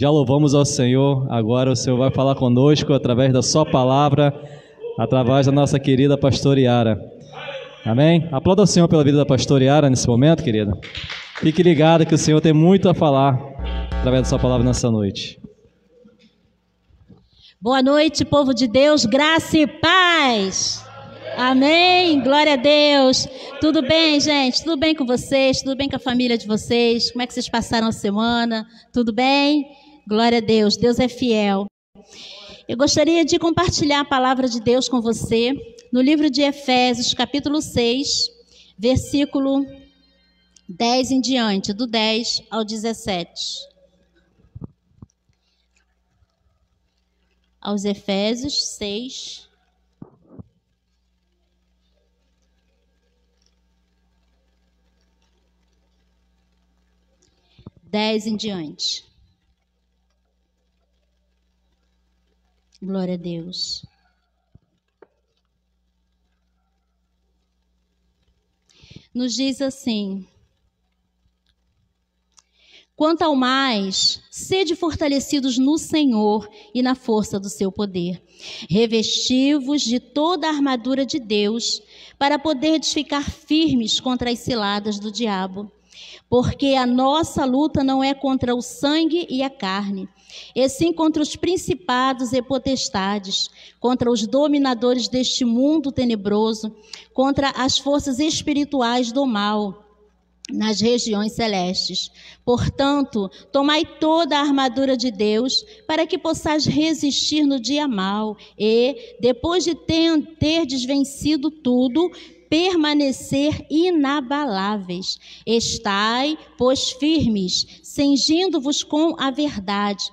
Já louvamos ao Senhor, agora o Senhor vai falar conosco através da sua palavra, através da nossa querida pastora Yara. Amém? Aplauda o Senhor pela vida da pastora Yara nesse momento, querida. Fique ligado que o Senhor tem muito a falar através da sua palavra nessa noite. Boa noite, povo de Deus, graça e paz. Amém, glória a Deus. Tudo bem, gente? Tudo bem com vocês? Tudo bem com a família de vocês? Como é que vocês passaram a semana? Tudo bem? Glória a Deus, Deus é fiel. Eu gostaria de compartilhar a palavra de Deus com você no livro de Efésios, capítulo 6, versículo 10 em diante, do 10 ao 17. Aos Efésios 6, dez em diante. Glória a Deus. Nos diz assim: quanto ao mais, sede fortalecidos no Senhor e na força do seu poder. Revesti-vos de toda a armadura de Deus, para poderdes ficar firmes contra as ciladas do diabo. Porque a nossa luta não é contra o sangue e a carne, e sim contra os principados e potestades, contra os dominadores deste mundo tenebroso, contra as forças espirituais do mal nas regiões celestes. Portanto, tomai toda a armadura de Deus, para que possais resistir no dia mau, e, depois de terdes vencido tudo, permanecer inabaláveis. Estai, pois, firmes, cingindo-vos com a verdade,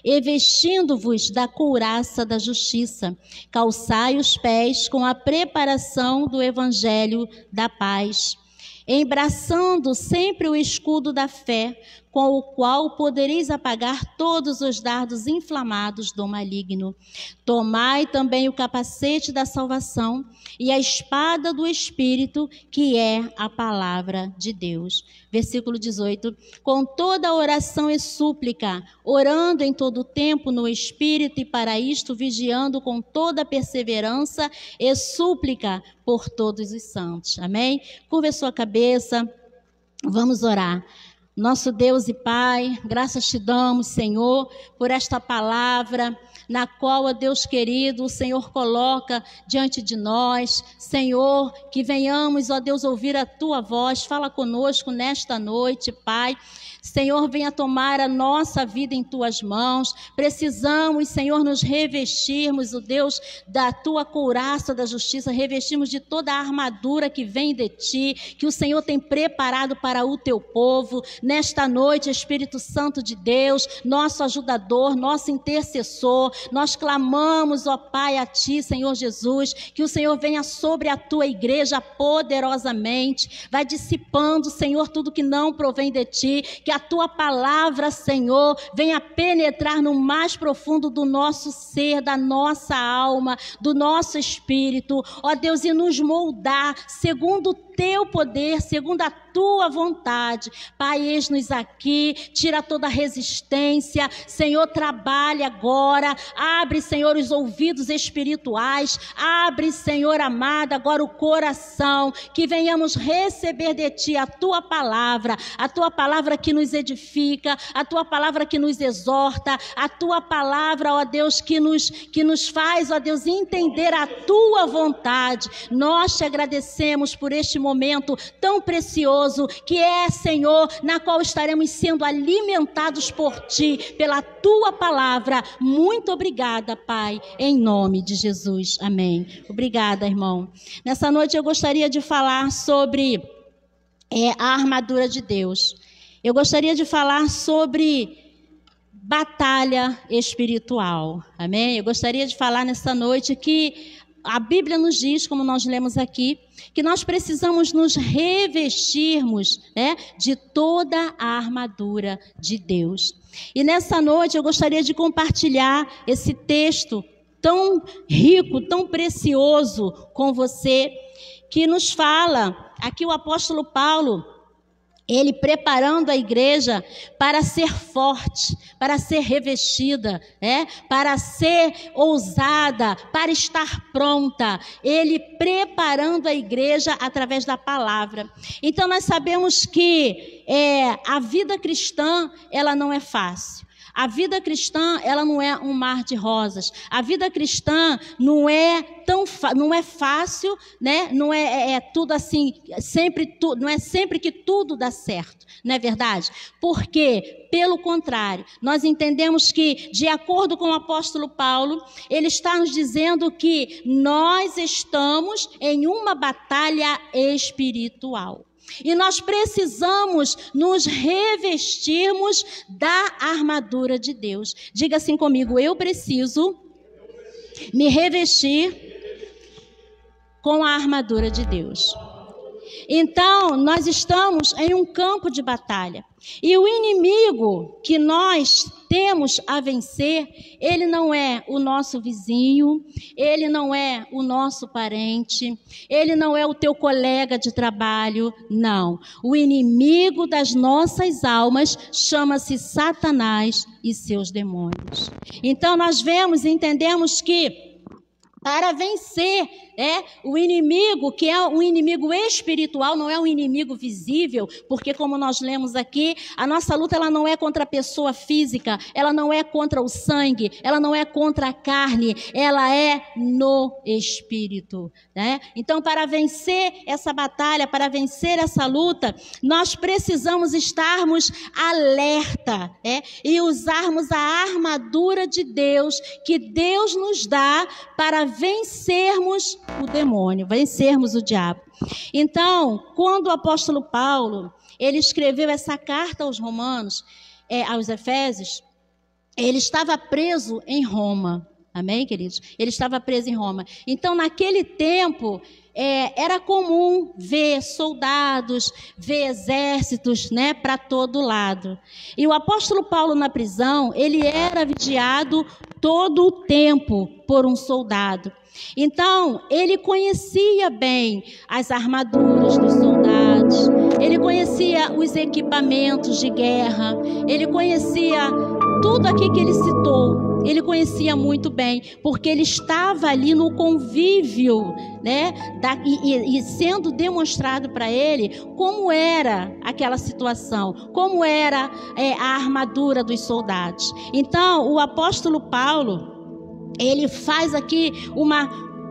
e vestindo-vos da couraça da justiça. Calçai os pés com a preparação do evangelho da paz, embraçando sempre o escudo da fé, com o qual podereis apagar todos os dardos inflamados do maligno. Tomai também o capacete da salvação e a espada do Espírito, que é a palavra de Deus. Versículo 18. Com toda oração e súplica, orando em todo o tempo no Espírito, e para isto vigiando com toda perseverança e súplica por todos os santos. Amém? Curva a sua cabeça, vamos orar. Nosso Deus e Pai, graças te damos, Senhor, por esta palavra, na qual, ó Deus querido, o Senhor coloca diante de nós. Senhor, que venhamos, ó Deus, ouvir a Tua voz. Fala conosco nesta noite, Pai. Senhor, venha tomar a nossa vida em Tuas mãos. Precisamos, Senhor, nos revestirmos, ó Deus, da Tua couraça da justiça, revestirmos de toda a armadura que vem de Ti, que o Senhor tem preparado para o Teu povo. Nesta noite, Espírito Santo de Deus, nosso ajudador, nosso intercessor, nós clamamos, ó Pai, a Ti, Senhor Jesus, que o Senhor venha sobre a Tua igreja poderosamente, vai dissipando, Senhor, tudo que não provém de Ti, que a Tua palavra, Senhor, venha penetrar no mais profundo do nosso ser, da nossa alma, do nosso espírito, ó Deus, e nos moldar segundo o Teu poder, segundo a Tua vontade. Pai, eis-nos aqui, tira toda a resistência, Senhor, trabalha agora, abre, Senhor, os ouvidos espirituais, abre, Senhor amado, agora o coração, que venhamos receber de Ti a Tua palavra que nos edifica, a Tua palavra que nos exorta, a Tua palavra, ó Deus, que nos faz, ó Deus, entender a Tua vontade. Nós te agradecemos por este momento tão precioso que é, Senhor, na qual estaremos sendo alimentados por Ti, pela Tua palavra. Muito obrigada, Pai, em nome de Jesus. Amém. Obrigada, irmão. Nessa noite eu gostaria de falar sobre a armadura de Deus. Eu gostaria de falar sobre batalha espiritual. Amém? Eu gostaria de falar nessa noite que a Bíblia nos diz, como nós lemos aqui, que nós precisamos nos revestirmos, de toda a armadura de Deus. E nessa noite eu gostaria de compartilhar esse texto tão rico, tão precioso com você, que nos fala, aqui o apóstolo Paulo, Ele preparando a igreja para ser forte, para ser revestida, para ser ousada, para estar pronta. Ele preparando a igreja através da palavra. Então nós sabemos que a vida cristã, ela não é fácil. A vida cristã, ela não é um mar de rosas. A vida cristã não é fácil, né? Não é tudo assim, não é sempre que tudo dá certo, não é verdade? Porque, pelo contrário, nós entendemos que, de acordo com o apóstolo Paulo, ele está nos dizendo que nós estamos em uma batalha espiritual. E nós precisamos nos revestirmos da armadura de Deus. Diga assim comigo: eu preciso me revestir com a armadura de Deus. Então, nós estamos em um campo de batalha. E o inimigo que nós temos a vencer, ele não é o nosso vizinho, ele não é o nosso parente, ele não é o teu colega de trabalho, não. O inimigo das nossas almas chama-se Satanás e seus demônios. Então, nós vemos e entendemos que para vencer o inimigo, que é um inimigo espiritual, não é um inimigo visível, porque como nós lemos aqui, a nossa luta ela não é contra a pessoa física, ela não é contra o sangue, ela não é contra a carne, ela é no espírito, né? Então, para vencer essa batalha, para vencer essa luta, nós precisamos estarmos alerta, e usarmos a armadura de Deus, que Deus nos dá para vencermos o demônio, vencermos o diabo. Então, quando o apóstolo Paulo, ele escreveu essa carta aos Romanos, aos Efésios, ele estava preso em Roma. Amém, queridos? Ele estava preso em Roma. Então, naquele tempo, era comum ver soldados, ver exércitos, né, para todo lado. E o apóstolo Paulo, na prisão, ele era vigiado todo o tempo por um soldado. Então, ele conhecia bem as armaduras dos soldados, ele conhecia os equipamentos de guerra, ele conhecia tudo aqui que ele citou, ele conhecia muito bem, porque ele estava ali no convívio, né, e sendo demonstrado para ele como era aquela situação, como era a armadura dos soldados. Então, o apóstolo Paulo, ele faz aqui uma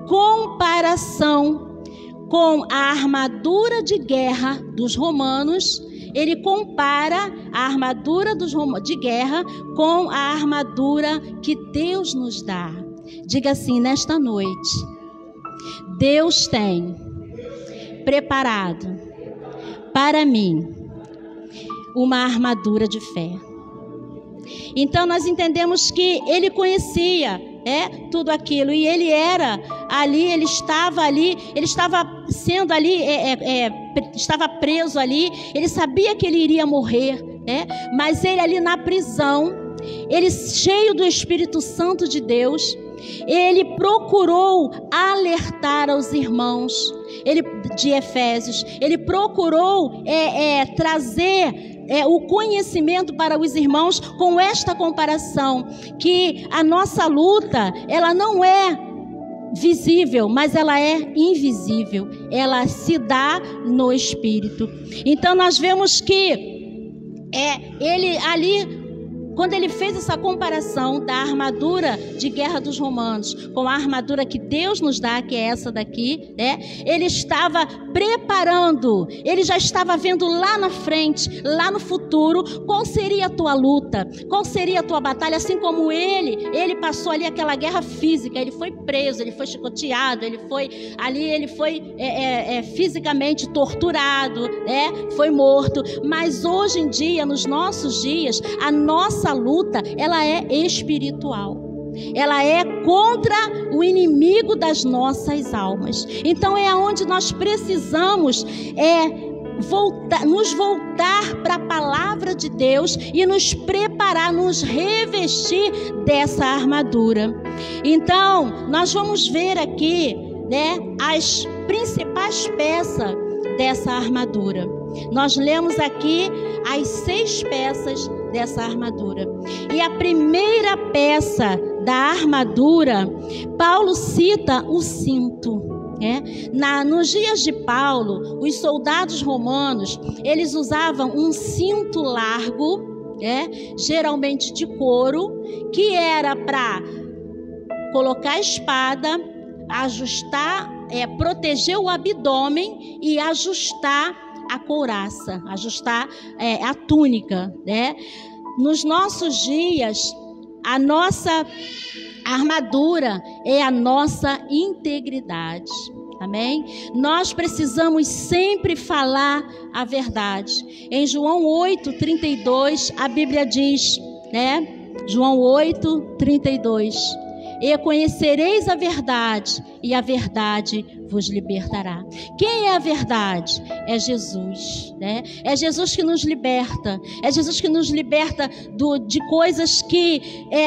comparação com a armadura de guerra dos romanos. Ele compara a armadura de guerra com a armadura que Deus nos dá. Diga assim: nesta noite, Deus tem preparado para mim uma armadura de fé. Então nós entendemos que ele conhecia tudo aquilo, e ele era ali, ele estava sendo ali, estava preso ali, ele sabia que ele iria morrer, mas ele ali na prisão, ele cheio do Espírito Santo de Deus, ele procurou alertar aos irmãos de Efésios, ele procurou trazer o conhecimento para os irmãos com esta comparação, que a nossa luta, ela não é visível, mas ela é invisível, ela se dá no Espírito. Então nós vemos que ele ali, quando ele fez essa comparação da armadura de guerra dos romanos com a armadura que Deus nos dá, que é essa daqui, ele estava preparando, ele já estava vendo lá na frente, lá no futuro, qual seria a tua luta, qual seria a tua batalha, assim como ele passou ali aquela guerra física, ele foi preso, ele foi chicoteado, ele foi fisicamente torturado, foi morto, mas hoje em dia, nos nossos dias, a nossa luta, ela é espiritual. Ela é contra o inimigo das nossas almas. Então é aonde nós precisamos nos voltar para a palavra de Deus e nos preparar, nos revestir dessa armadura. Então nós vamos ver aqui, as principais peças dessa armadura. Nós lemos aqui as 6 peças dessa armadura. E a primeira peça da armadura, Paulo cita o cinto. Nos dias de Paulo, os soldados romanos, eles usavam um cinto largo, geralmente de couro, que era para colocar a espada, ajustar, proteger o abdômen e ajustar a couraça, ajustar a túnica, Nos nossos dias, a nossa armadura é a nossa integridade. Amém? Nós precisamos sempre falar a verdade. Em João 8:32, a Bíblia diz, João 8:32: e conhecereis a verdade, e a verdade vos libertará. Quem é a verdade? É Jesus, É Jesus que nos liberta. É Jesus que nos liberta de coisas que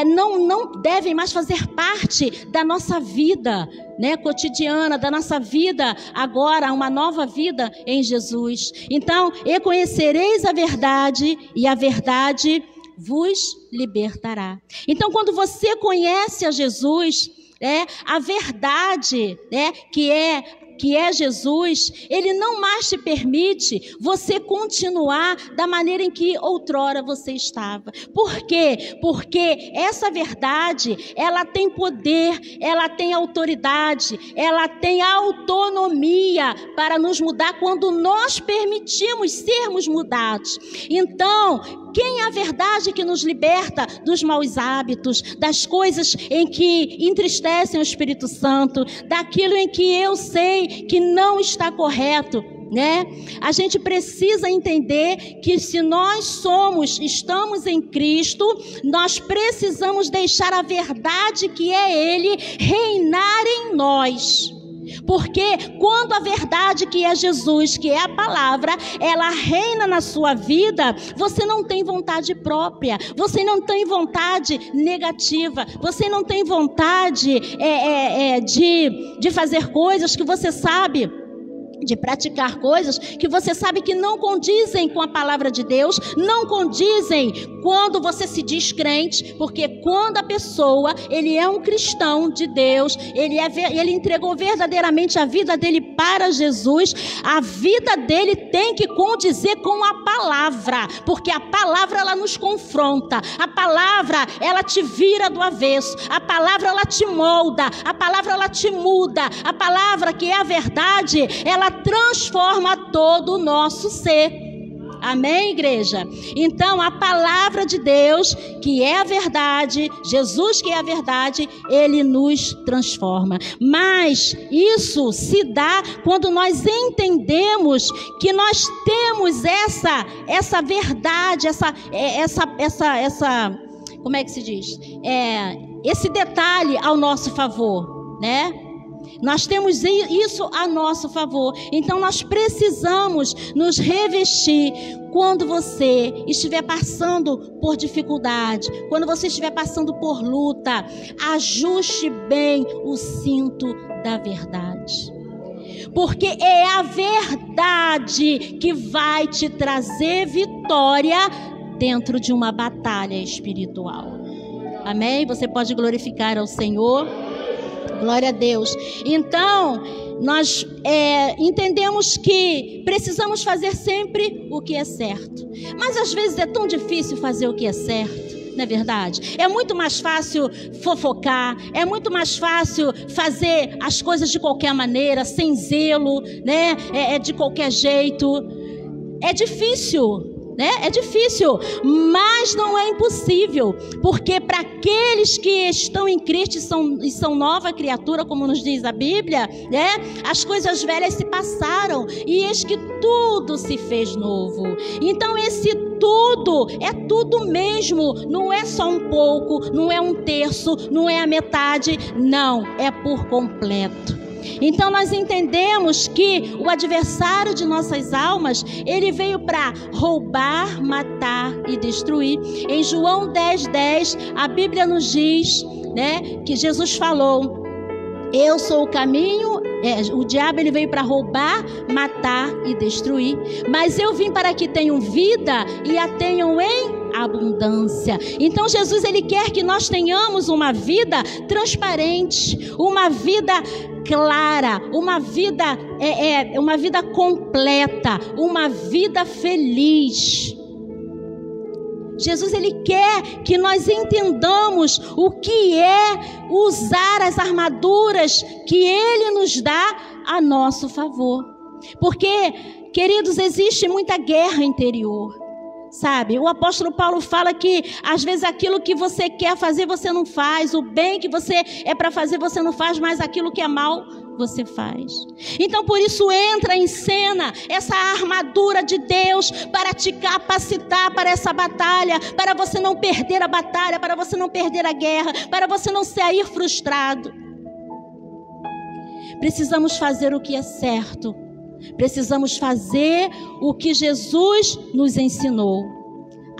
não devem mais fazer parte da nossa vida, cotidiana, da nossa vida agora, uma nova vida em Jesus. Então, e conhecereis a verdade, e a verdade vos libertará. Então, quando você conhece a Jesus, a verdade, que é Jesus, ele não mais te permite você continuar da maneira em que outrora você estava. Por quê? Porque essa verdade, ela tem poder, ela tem autoridade, ela tem autonomia para nos mudar quando nós permitimos sermos mudados. Então, quem é a verdade que nos liberta dos maus hábitos, das coisas em que entristecem o Espírito Santo, daquilo em que eu sei que não está correto, A gente precisa entender que se nós estamos em Cristo, nós precisamos deixar a verdade que é Ele reinar em nós. Porque quando a verdade que é Jesus, que é a palavra, ela reina na sua vida, você não tem vontade própria, você não tem vontade negativa, você não tem vontade de fazer coisas que você sabe, de praticar coisas que você sabe que não condizem com a palavra de Deus, não condizem quando você se diz crente, porque quando a pessoa, ele é um cristão de Deus, ele entregou verdadeiramente a vida dele para Jesus, a vida dele tem que condizer com a palavra, porque a palavra ela nos confronta, a palavra ela te vira do avesso, a palavra ela te molda, a palavra ela te muda, a palavra que é a verdade, ela transforma todo o nosso ser. Amém, igreja? Então, a palavra de Deus, que é a verdade, Jesus que é a verdade, ele nos transforma. Mas isso se dá quando nós entendemos que nós temos essa verdade, como é que se diz? Esse detalhe ao nosso favor, Nós temos isso a nosso favor. Então nós precisamos nos revestir. Quando você estiver passando por dificuldade, quando você estiver passando por luta, ajuste bem o cinto da verdade. Porque é a verdade que vai te trazer vitória dentro de uma batalha espiritual. Amém? Você pode glorificar ao Senhor. Glória a Deus. Então, nós entendemos que precisamos fazer sempre o que é certo. Mas às vezes é tão difícil fazer o que é certo, não é verdade? É muito mais fácil fofocar, é muito mais fácil fazer as coisas de qualquer maneira, sem zelo, de qualquer jeito. É difícil. É difícil, mas não é impossível, porque para aqueles que estão em Cristo e são nova criatura, como nos diz a Bíblia, as coisas velhas se passaram e eis que tudo se fez novo. Então esse tudo é tudo mesmo, não é só um pouco, não é um terço, não é a metade, não, é por completo. Então nós entendemos que o adversário de nossas almas, ele veio para roubar, matar e destruir. Em João 10:10, a Bíblia nos diz, que Jesus falou Eu sou o caminho. O diabo ele veio para roubar, matar e destruir. Mas eu vim para que tenham vida e a tenham em abundância. Então Jesus ele quer que nós tenhamos uma vida transparente, uma vida clara, uma vida completa, uma vida feliz. Jesus ele quer que nós entendamos o que é usar as armaduras que ele nos dá a nosso favor. Porque, queridos, existe muita guerra interior, sabe? O apóstolo Paulo fala que às vezes aquilo que você quer fazer você não faz, o bem que você é para fazer você não faz, mas aquilo que é mal você faz. Então por isso entra em cena essa armadura de Deus para te capacitar para essa batalha, para você não perder a batalha, para você não perder a guerra, para você não sair frustrado. Precisamos fazer o que é certo. Precisamos fazer o que Jesus nos ensinou.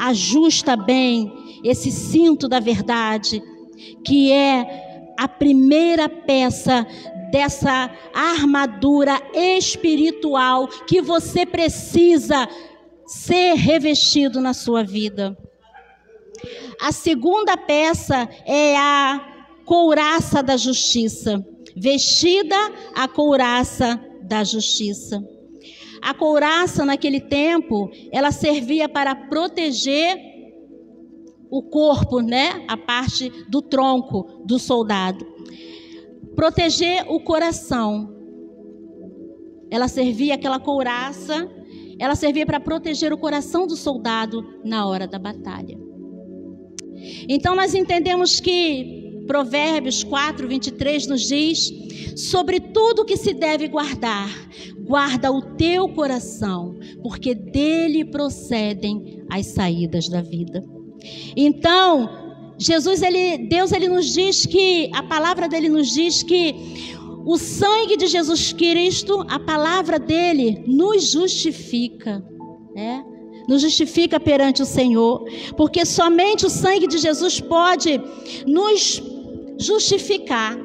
Ajusta bem esse cinto da verdade, que é a primeira peça dessa armadura espiritual que você precisa ser revestido na sua vida. A segunda peça é a couraça da justiça. Vestida a couraça da justiça. A couraça naquele tempo, ela servia para proteger o corpo, né? A parte do tronco do soldado. Proteger o coração. Ela servia, aquela couraça, ela servia para proteger o coração do soldado na hora da batalha. Então nós entendemos que Provérbios 4:23 nos diz: sobre tudo que se deve guardar, guarda o teu coração, porque dele procedem as saídas da vida. Então, Deus nos diz que, a palavra dele nos diz que o sangue de Jesus Cristo, a palavra dele nos justifica, né? Nos justifica perante o Senhor, porque somente o sangue de Jesus pode nos justificar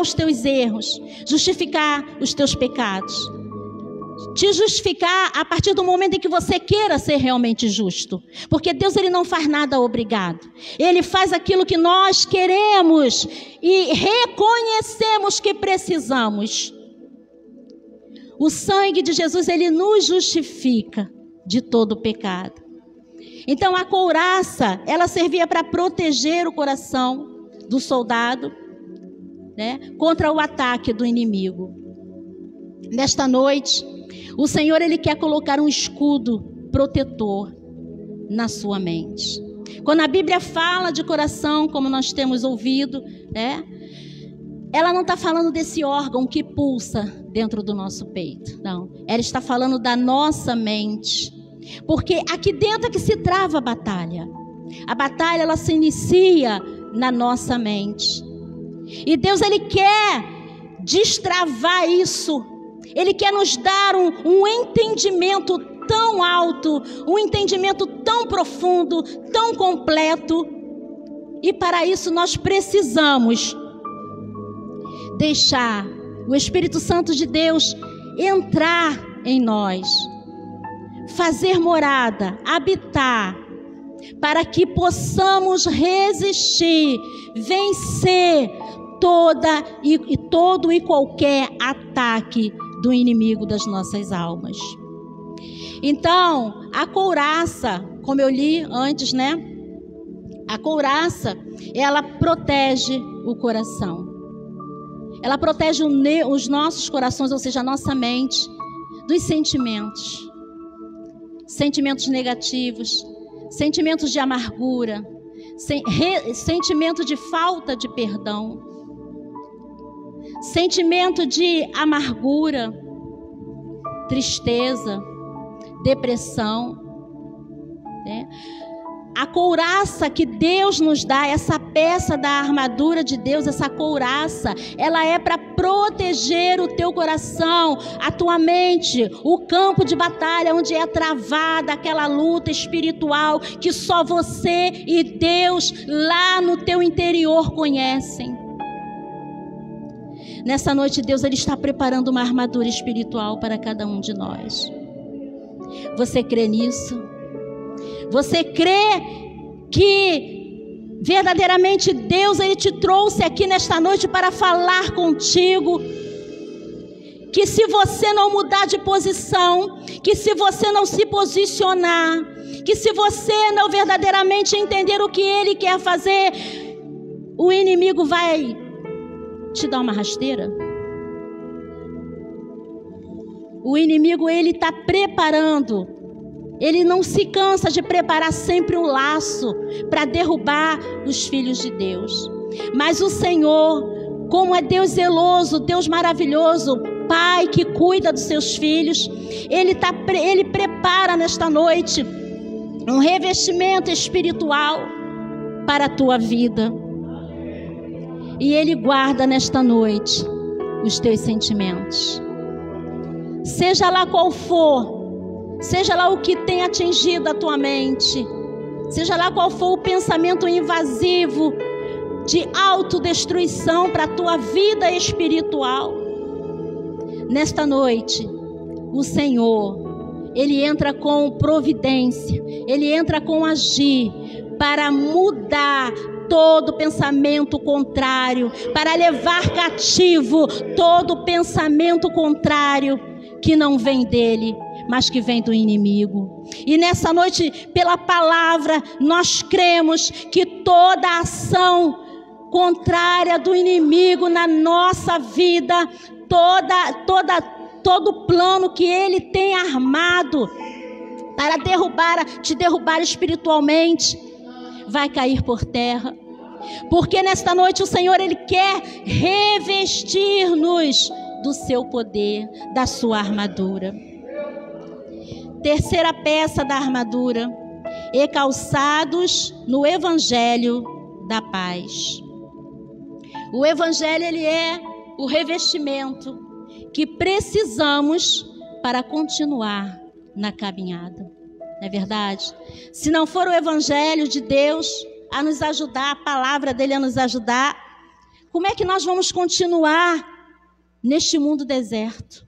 os teus erros, justificar os teus pecados, te justificar a partir do momento em que você queira ser realmente justo, porque Deus ele não faz nada obrigado, ele faz aquilo que nós queremos e reconhecemos que precisamos. O sangue de Jesus ele nos justifica de todo o pecado. Então a couraça, ela servia para proteger o coração do soldado, né, contra o ataque do inimigo. Nesta noite, o Senhor ele quer colocar um escudo protetor na sua mente. Quando a Bíblia fala de coração, como nós temos ouvido, né, ela não está falando desse órgão que pulsa dentro do nosso peito, não. Ela está falando da nossa mente, porque aqui dentro é que se trava a batalha. A batalha ela se inicia na nossa mente. E Deus ele quer destravar isso. Ele quer nos dar um entendimento tão alto, um entendimento tão profundo, tão completo. E para isso nós precisamos deixar o Espírito Santo de Deus entrar em nós, fazer morada, habitar, para que possamos resistir, vencer todo e qualquer ataque do inimigo das nossas almas. Então, a couraça, como eu li antes, né? A couraça, ela protege o coração. Ela protege os nossos corações, ou seja, a nossa mente, dos sentimentos. Sentimentos negativos, sentimentos de amargura, sentimento de falta de perdão, sentimento de amargura, tristeza, depressão, né? A couraça que Deus nos dá, essa peça da armadura de Deus, essa couraça, ela é para proteger o teu coração, a tua mente, o campo de batalha onde é travada aquela luta espiritual que só você e Deus lá no teu interior conhecem. Nessa noite, Deus ele está preparando uma armadura espiritual para cada um de nós. Você crê nisso? Você crê que verdadeiramente Deus ele te trouxe aqui nesta noite para falar contigo? Que se você não mudar de posição, que se você não se posicionar, que se você não verdadeiramente entender o que Ele quer fazer, o inimigo vai te dar uma rasteira? O inimigo ele está preparando, ele não se cansa de preparar sempre um laço para derrubar os filhos de Deus. Mas o Senhor, como é Deus zeloso, Deus maravilhoso, Pai que cuida dos seus filhos, Ele prepara nesta noite um revestimento espiritual para a tua vida. E Ele guarda nesta noite os teus sentimentos. Seja lá qual for, seja lá o que tem atingido a tua mente, seja lá qual for o pensamento invasivo de autodestruição para a tua vida espiritual. Nesta noite, o Senhor, Ele entra com providência, Ele entra com agir para mudar todo pensamento contrário, para levar cativo todo pensamento contrário que não vem dEle, mas que vem do inimigo. E nessa noite, pela palavra, nós cremos que toda ação contrária do inimigo na nossa vida, todo plano que ele tem armado para te derrubar espiritualmente, vai cair por terra. Porque nesta noite o Senhor, Ele quer revestir-nos do seu poder, da sua armadura. Terceira peça da armadura: e calçados no Evangelho da paz. O Evangelho, ele é o revestimento que precisamos para continuar na caminhada. Não é verdade? Se não for o Evangelho de Deus a nos ajudar, a palavra dele a nos ajudar, como é que nós vamos continuar neste mundo deserto?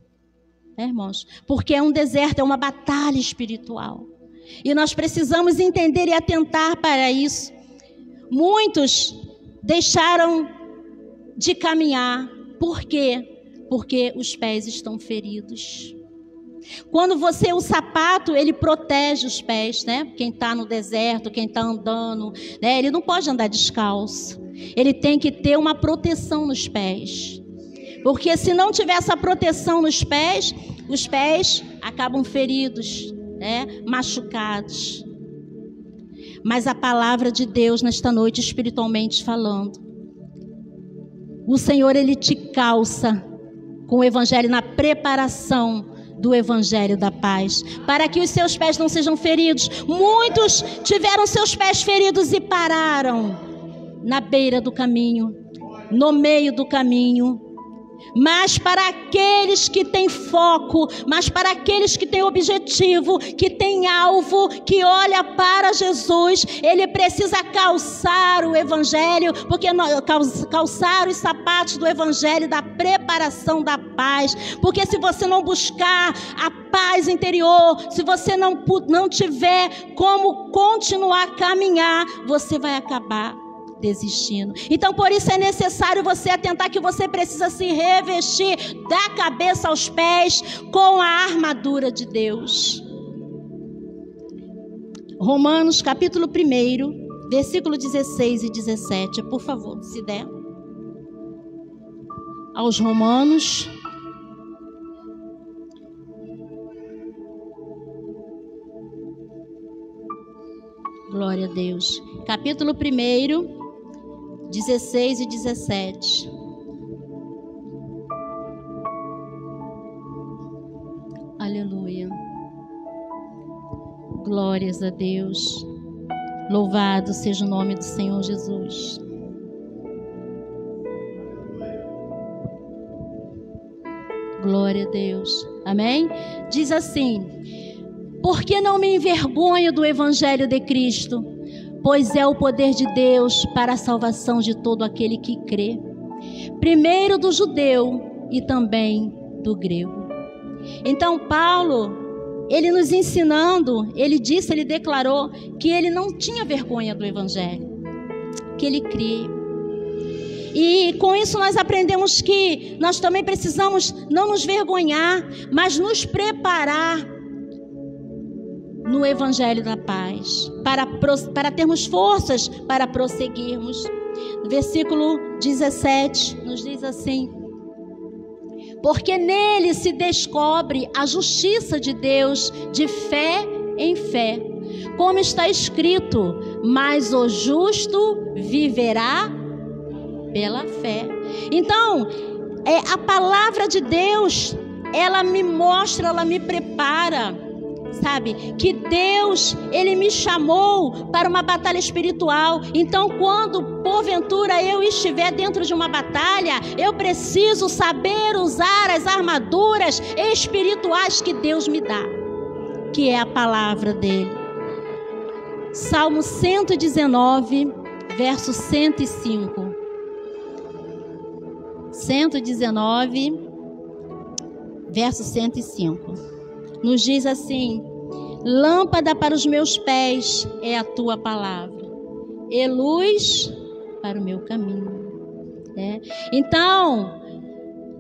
Irmãos? Porque é um deserto, é uma batalha espiritual. E nós precisamos entender e atentar para isso. Muitos deixaram de caminhar. Por quê? Porque os pés estão feridos. Quando o sapato, ele protege os pés, né? Quem está no deserto, quem está andando, né? Ele não pode andar descalço. Ele tem que ter uma proteção nos pés. Porque se não tiver essa proteção nos pés, os pés acabam feridos, né? Machucados. Mas a palavra de Deus nesta noite, espiritualmente falando, o Senhor, Ele te calça com o Evangelho, na preparação do Evangelho da paz, para que os seus pés não sejam feridos. Muitos tiveram seus pés feridos e pararam na beira do caminho, no meio do caminho. Mas para aqueles que têm foco, mas para aqueles que têm objetivo, que têm alvo, que olha para Jesus, ele precisa calçar o Evangelho, porque calçar os sapatos do Evangelho, da preparação da paz. Porque se você não buscar a paz interior, se você não tiver como continuar a caminhar, você vai acabar desistindo. Então, por isso é necessário você atentar que você precisa se revestir da cabeça aos pés com a armadura de Deus. Romanos capítulo 1, versículo 16 e 17, por favor, se der. Aos Romanos. Glória a Deus. Capítulo 1, 16 e 17. Aleluia. Glórias a Deus. Louvado seja o nome do Senhor Jesus. Glória a Deus. Amém? Diz assim: porque não me envergonho do Evangelho de Cristo, pois é o poder de Deus para a salvação de todo aquele que crê. primeiro do judeu e também do grego. Então Paulo, ele nos ensinando, ele declarou que ele não tinha vergonha do evangelho, que ele crê. E com isso nós aprendemos que nós também precisamos não nos vergonhar, mas nos preparar no evangelho da paz, para termos forças para prosseguirmos. No versículo 17 nos diz assim: porque nele se descobre a justiça de Deus de fé em fé, como está escrito, mas o justo viverá pela fé. Então, a palavra de Deus, ela me mostra, ela me prepara, sabe? Que Deus, Ele me chamou para uma batalha espiritual. Então, quando porventura eu estiver dentro de uma batalha, eu preciso saber usar as armaduras espirituais que Deus me dá, que é a palavra dEle. Salmo 119, verso 105. 119, verso 105. Nos diz assim: lâmpada para os meus pés é a tua palavra, e luz para o meu caminho. Então,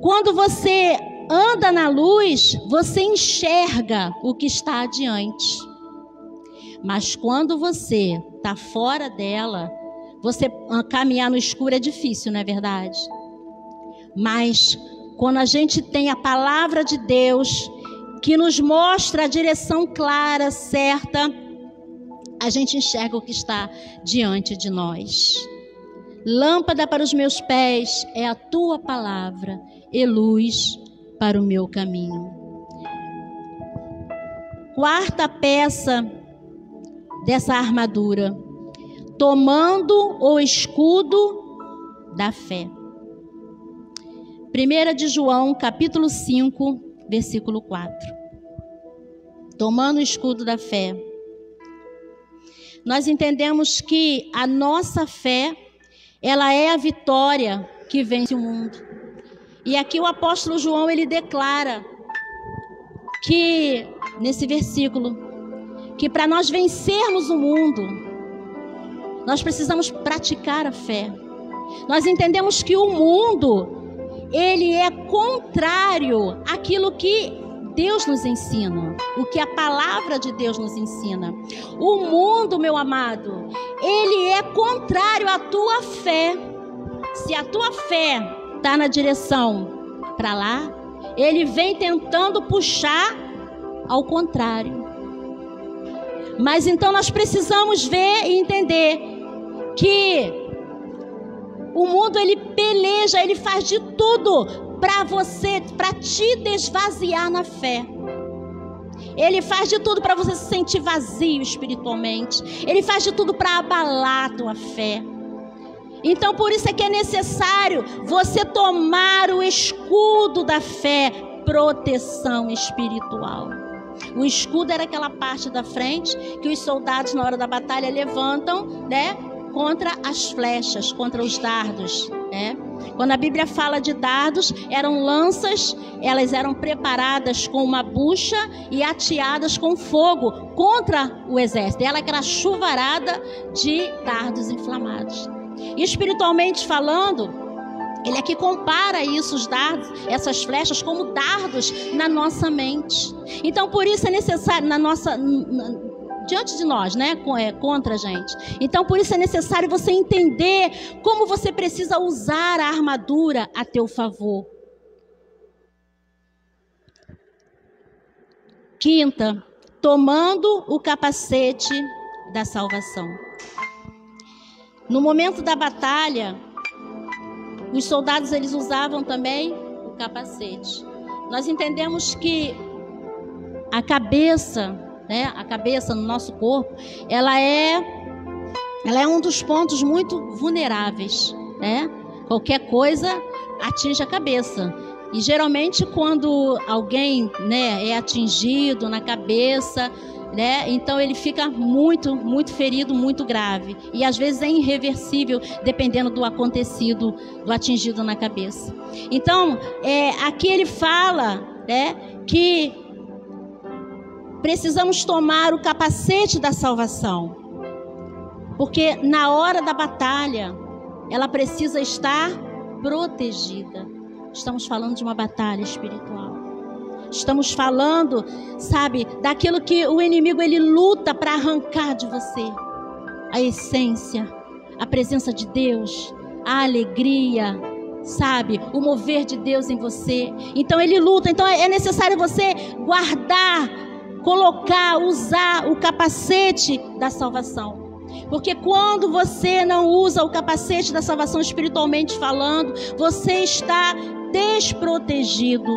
quando você anda na luz, você enxerga o que está adiante. Mas quando você está fora dela, você caminhar no escuro é difícil, não é verdade? Mas quando a gente tem a palavra de Deus, que nos mostra a direção clara, certa, a gente enxerga o que está diante de nós. Lâmpada para os meus pés é a tua palavra, e luz para o meu caminho. Quarta peça dessa armadura: tomando o escudo da fé. 1 de João, capítulo 5, versículo 4. Tomando o escudo da fé. Nós entendemos que a nossa fé, ela é a vitória que vence o mundo. E aqui o apóstolo João, ele declara que, nesse versículo, que para nós vencermos o mundo, nós precisamos praticar a fé. Nós entendemos que o mundo, ele é contrário àquilo que Deus nos ensina, o que a palavra de Deus nos ensina. O mundo, meu amado, ele é contrário à tua fé. Se a tua fé está na direção para lá, ele vem tentando puxar ao contrário. Mas então nós precisamos ver e entender que o mundo, ele peleja, ele faz de tudo para te desvaziar na fé. Ele faz de tudo para você se sentir vazio espiritualmente. Ele faz de tudo para abalar a tua fé. Então, por isso é que é necessário você tomar o escudo da fé, proteção espiritual. O escudo era aquela parte da frente que os soldados, na hora da batalha, levantam, contra as flechas, contra os dardos, Quando a Bíblia fala de dardos, eram lanças, elas eram preparadas com uma bucha e ateadas com fogo contra o exército. Ela era chuvarada de dardos inflamados. E espiritualmente falando, ele aqui compara isso, os dardos, essas flechas, como dardos na nossa mente. Então, por isso é necessário diante de nós, contra a gente. Então, por isso é necessário você entender como você precisa usar a armadura a teu favor. Quinta, tomando o capacete da salvação. No momento da batalha, os soldados, eles usavam também o capacete. Nós entendemos que a cabeça no nosso corpo, ela é um dos pontos muito vulneráveis, Qualquer coisa atinge a cabeça. E geralmente quando alguém, é atingido na cabeça, né? Então ele fica muito, muito ferido, muito grave. E às vezes é irreversível, dependendo do acontecido, do atingido na cabeça. Então, aqui ele fala, né, que precisamos tomar o capacete da salvação. Porque na hora da batalha, ela precisa estar protegida. Estamos falando de uma batalha espiritual. Estamos falando, sabe, daquilo que o inimigo ele luta para arrancar de você. A essência, a presença de Deus, a alegria, sabe, o mover de Deus em você. Então ele luta, então é necessário você guardar, colocar, usar o capacete da salvação. Porque quando você não usa o capacete da salvação espiritualmente falando, você está desprotegido.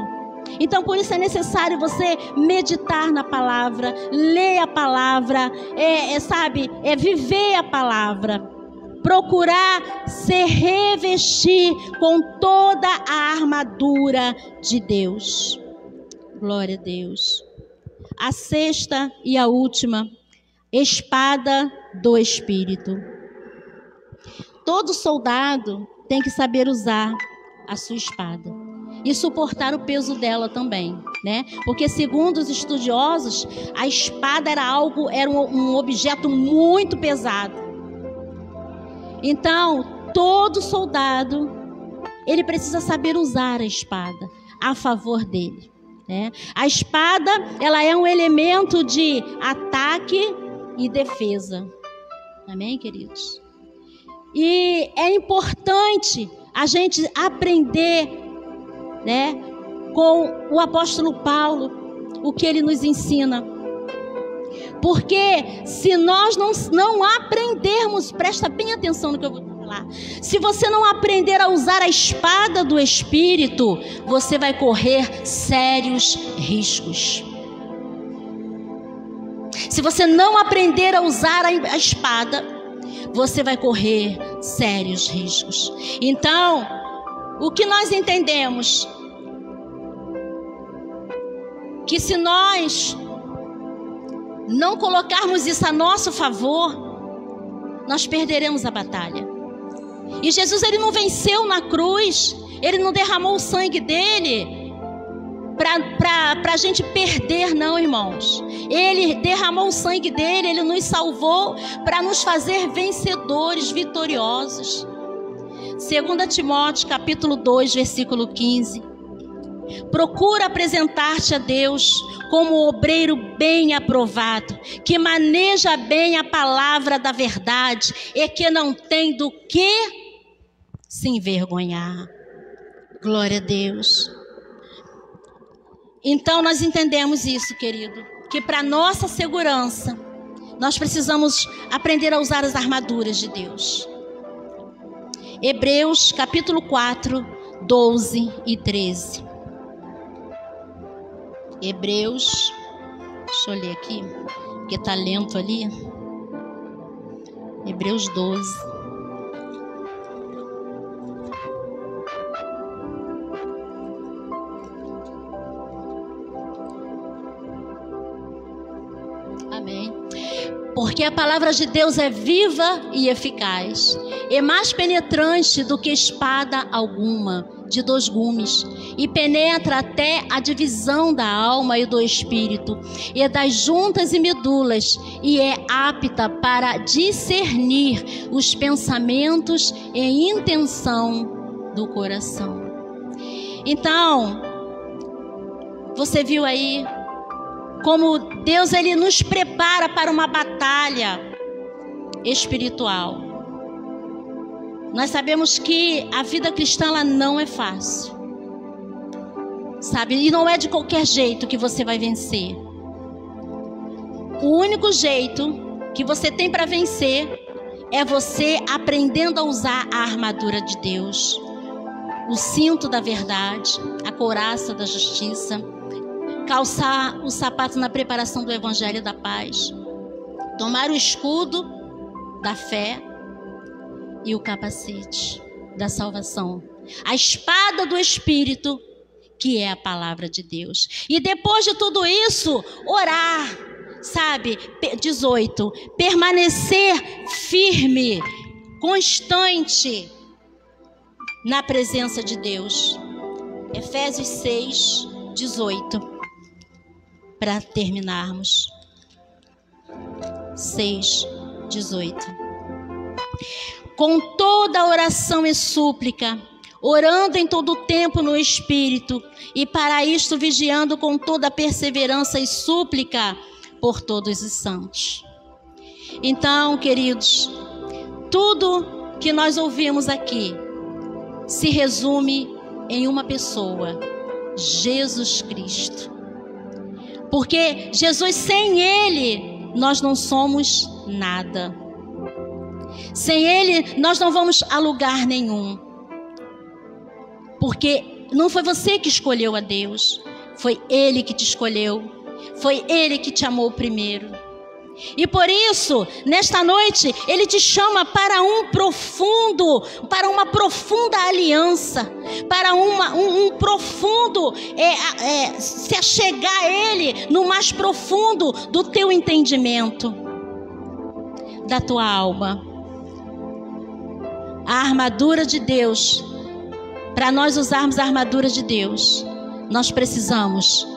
Então por isso é necessário você meditar na palavra, ler a palavra, viver a palavra, procurar se revestir com toda a armadura de Deus. Glória a Deus. A sexta e a última, espada do Espírito. Todo soldado tem que saber usar a sua espada e suportar o peso dela também, né? Porque segundo os estudiosos, a espada era um objeto muito pesado. Então, todo soldado, ele precisa saber usar a espada a favor dele, né? A espada, ela é um elemento de ataque e defesa. Amém, queridos? E é importante a gente aprender, né, com o apóstolo Paulo, o que ele nos ensina. Porque se nós não aprendermos, presta bem atenção no que eu vou falar. Se você não aprender a usar a espada do Espírito, você vai correr sérios riscos. Se você não aprender a usar a espada, você vai correr sérios riscos. Então, o que nós entendemos? Que se nós não colocarmos isso a nosso favor, nós perderemos a batalha. E Jesus, ele não venceu na cruz, ele não derramou o sangue dele para a gente perder, não, irmãos. Ele derramou o sangue dele, ele nos salvou para nos fazer vencedores, vitoriosos. 2 Timóteo capítulo 2, versículo 15. Procura apresentar-te a Deus como obreiro bem aprovado, que maneja bem a palavra da verdade e que não tem do que se envergonhar. Glória a Deus. Então nós entendemos isso, querido, que para nossa segurança nós precisamos aprender a usar as armaduras de Deus. Hebreus capítulo 4, 12 e 13. Hebreus, deixa eu ler aqui, porque está lento ali. Hebreus 12. Amém. Porque a palavra de Deus é viva e eficaz, é mais penetrante do que espada alguma, de 2 gumes, e penetra até a divisão da alma e do espírito, e das juntas e medulas, e é apta para discernir os pensamentos e intenção do coração. Então, você viu aí como Deus, ele nos prepara para uma batalha espiritual. Nós sabemos que a vida cristã, ela não é fácil, sabe? E não é de qualquer jeito que você vai vencer. O único jeito que você tem para vencer é você aprendendo a usar a armadura de Deus, o cinto da verdade, a couraça da justiça, calçar o sapato na preparação do evangelho da paz, tomar o escudo da fé e o capacete da salvação, a espada do Espírito, que é a palavra de Deus. E depois de tudo isso, orar, sabe, 18, permanecer firme, constante na presença de Deus. Efésios 6, 18, para terminarmos. 6, 18. Com toda oração e súplica, orando em todo o tempo no Espírito, e para isto vigiando com toda perseverança e súplica por todos os santos. Então, queridos, tudo que nós ouvimos aqui se resume em uma pessoa, Jesus Cristo. Porque Jesus, sem Ele, nós não somos nada. Sem Ele, nós não vamos a lugar nenhum. Porque não foi você que escolheu a Deus, foi Ele que te escolheu, foi Ele que te amou primeiro. E por isso, nesta noite, Ele te chama para para uma profunda aliança, para um profundo, se achegar a Ele no mais profundo do teu entendimento, da tua alma. A armadura de Deus, para nós usarmos a armadura de Deus, nós precisamos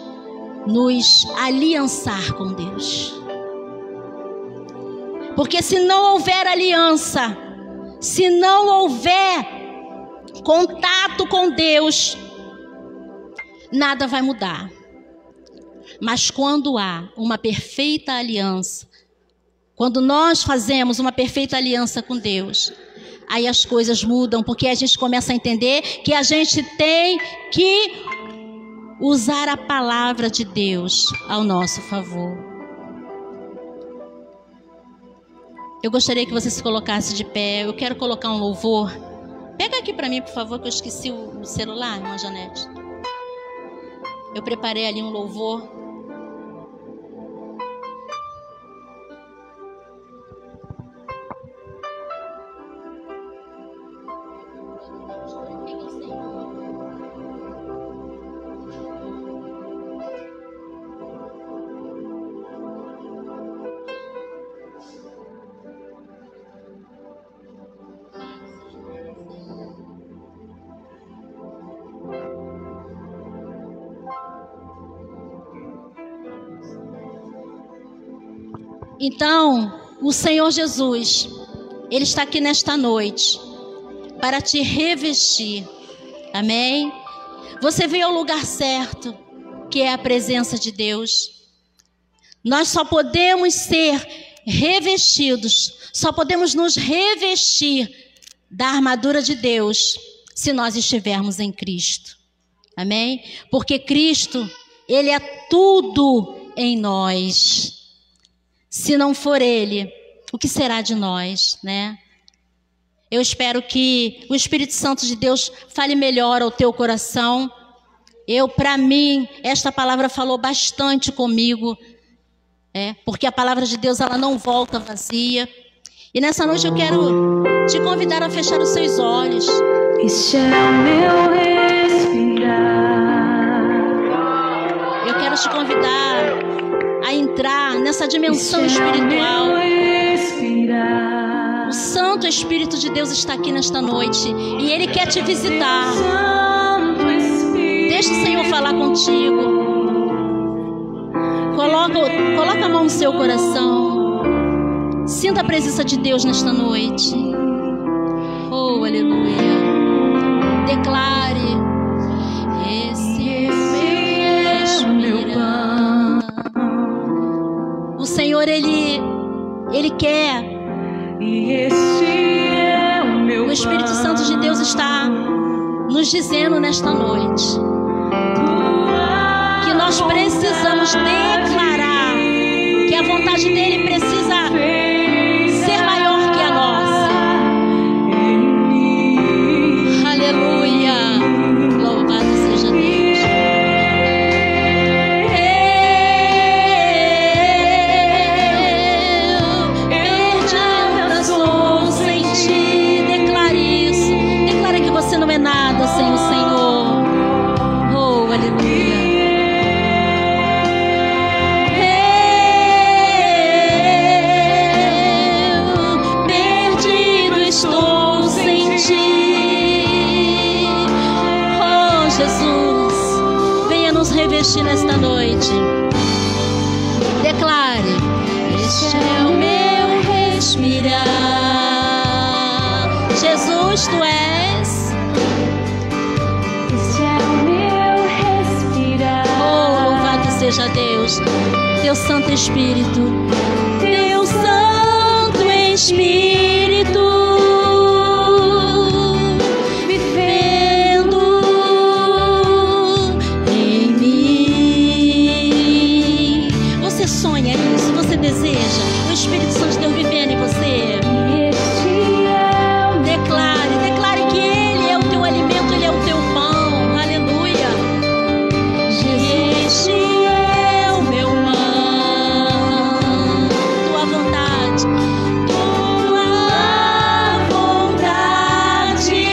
nos aliançar com Deus. Porque se não houver aliança, se não houver contato com Deus, nada vai mudar. Mas quando há uma perfeita aliança, quando nós fazemos uma perfeita aliança com Deus, aí as coisas mudam, porque a gente começa a entender que a gente tem que usar a palavra de Deus ao nosso favor. Eu gostaria que você se colocasse de pé. Eu quero colocar um louvor. Pega aqui para mim, por favor, que eu esqueci o celular, irmã Janete. Eu preparei ali um louvor. Então, o Senhor Jesus, Ele está aqui nesta noite para te revestir. Amém? Você veio ao lugar certo, que é a presença de Deus. Nós só podemos ser revestidos, só podemos nos revestir da armadura de Deus se nós estivermos em Cristo. Amém? Porque Cristo, Ele é tudo em nós. Se não for Ele, o que será de nós, né? Eu espero que o Espírito Santo de Deus fale melhor ao teu coração. Para mim, esta palavra falou bastante comigo, porque a palavra de Deus, ela não volta vazia. E nessa noite eu quero te convidar a fechar os seus olhos. Este é o meu respirar. Eu quero te convidar a entrar nessa dimensão espiritual. O Santo Espírito de Deus está aqui nesta noite e Ele quer te visitar. Deixa o Senhor falar contigo. Coloca a mão no seu coração. Sinta a presença de Deus nesta noite. Oh, aleluia. Declare: esse é o meu pão. O Senhor, Ele quer. E este é o meu O Espírito Santo de Deus está nos dizendo nesta noite que nós precisamos declarar que a vontade dEle precisa ser maior que a nossa. Aleluia. Louvado seja Deus. Não é nada sem o Senhor. Oh, aleluia. revestir nesta noite. Declare: este é o meu respirar. Jesus, tu és. Este é o meu respirar. Oh, louvado seja Deus, teu Santo Espírito, teu Santo Espírito, vivendo em mim. Você sonha isso? Você deseja o Espírito Santo de Deus vivendo em você? Declare que Ele é o teu alimento, Ele é o teu pão. Aleluia. Este é o meu pão. Tua vontade. Tua vontade.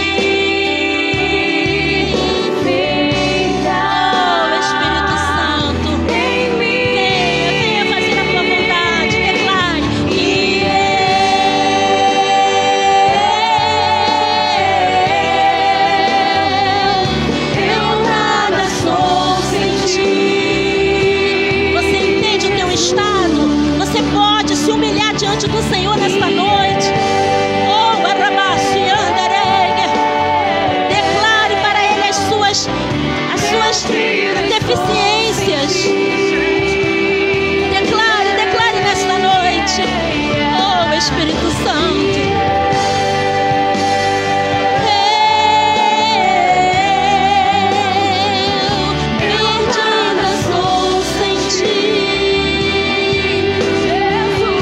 Feita Oh, Espírito Santo. em mim. Venha fazer a tua vontade. Declare. Eu nada sou sem ti. Você entende o teu estado? Você pode se humilhar diante do Senhor nesta noite. Oh, Barabassi, Anderega. Declare para Ele as suas deficiências. Declare nesta noite. Oh, Espírito Santo. Perdida sou sem ti.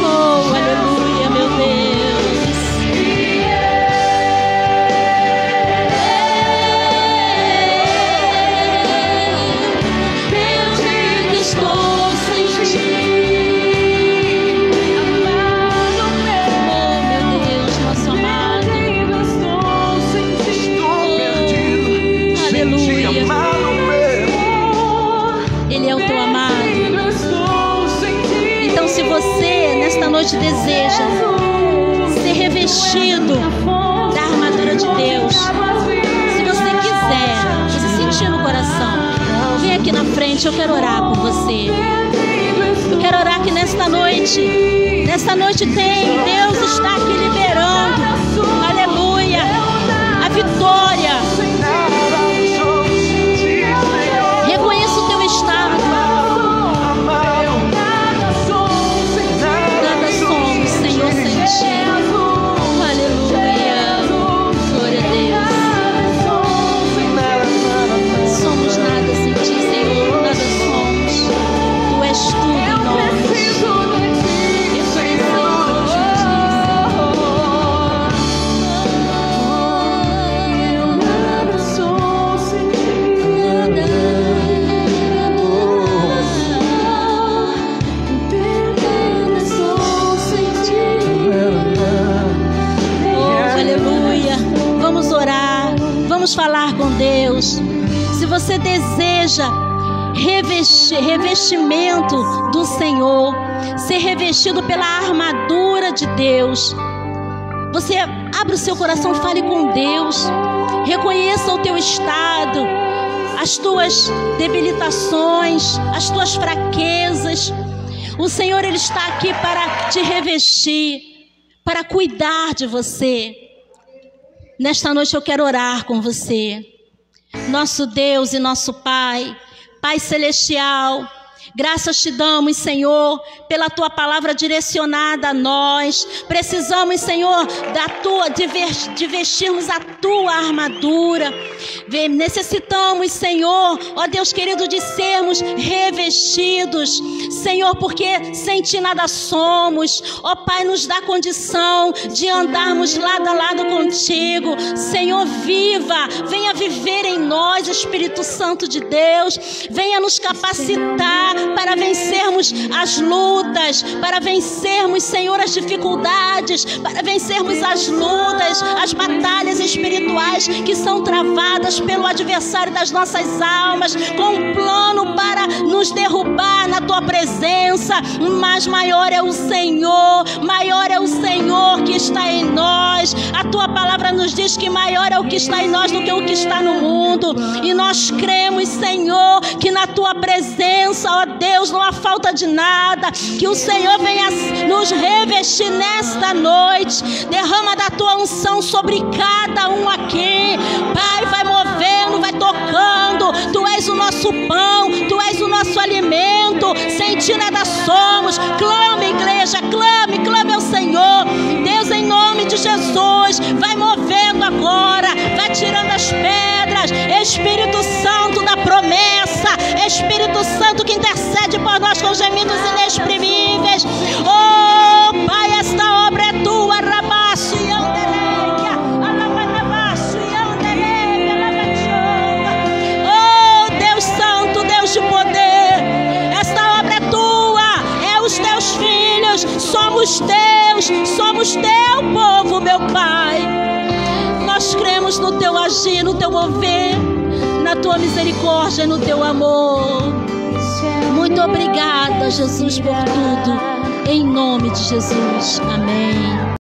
Oh, aleluia, meu Deus. Perdida estou sem ti. Oh, meu Deus, nosso amado. Aleluia. Ele é o teu amado. Então, se você nesta noite deseja ser revestido da armadura de Deus, se você quiser, se sentir no coração, vem aqui na frente, eu quero orar por você. Eu quero orar que nesta noite tem, Deus está aqui liberando, aleluia, a vitória. Reconheça o teu estado. Nada somos, Senhor, sem ti. Aleluia. Glória a Deus. Somos nada sem ti, Senhor. Nada somos. Tu és tudo em nós. Oh, aleluia. Vamos orar. Vamos falar com Deus. Se você deseja revestimento do Senhor, ser revestido pela armadura de Deus, você abre o seu coração, fale com Deus, reconheça o teu estado, as tuas debilitações, as tuas fraquezas. O Senhor, Ele está aqui para te revestir, para cuidar de você. Nesta noite eu quero orar com você. Nosso Deus e nosso Pai, Pai Celestial, graças te damos, Senhor, pela tua palavra direcionada a nós. Precisamos, Senhor, de vestirmos a tua armadura. Necessitamos, Senhor, ó Deus querido, de sermos revestidos, Senhor, porque sem ti nada somos. Ó Pai, nos dá condição de andarmos lado a lado contigo. Senhor, venha viver em nós, Espírito Santo de Deus. Venha nos capacitar, para vencermos as lutas, para vencermos, Senhor, as dificuldades, para vencermos as lutas, as batalhas espirituais que são travadas pelo adversário das nossas almas, com um plano para nos derrubar na tua presença. Mas maior é o Senhor que está em nós. A tua palavra nos diz que maior é o que está em nós do que o que está no mundo. E nós cremos, Senhor, que na tua presença, ó Deus, não há falta de nada. Que o Senhor venha nos revestir nesta noite. Derrama da tua unção sobre cada um aqui. Pai, vai movendo, vai tocando. Tu és o nosso pão, tu és o nosso alimento. Sem ti nada somos. Clame, igreja, clame ao Senhor. Deus, em nome de Jesus, vai movendo agora, vai tirando as pedras. Espírito Santo da promessa, Espírito Santo que intercede por nós com gemidos inexprimíveis. Oh, Pai, esta obra é tua. Rabaço e andereia, alabanabaço e andereia, alabachonga. Oh, Deus Santo, Deus de poder, esta obra é tua, é os teus filhos, somos teu povo, meu Pai. Nós cremos no teu agir, no teu mover, na tua misericórdia, no teu amor. Muito obrigada, Jesus, por tudo. Em nome de Jesus. Amém.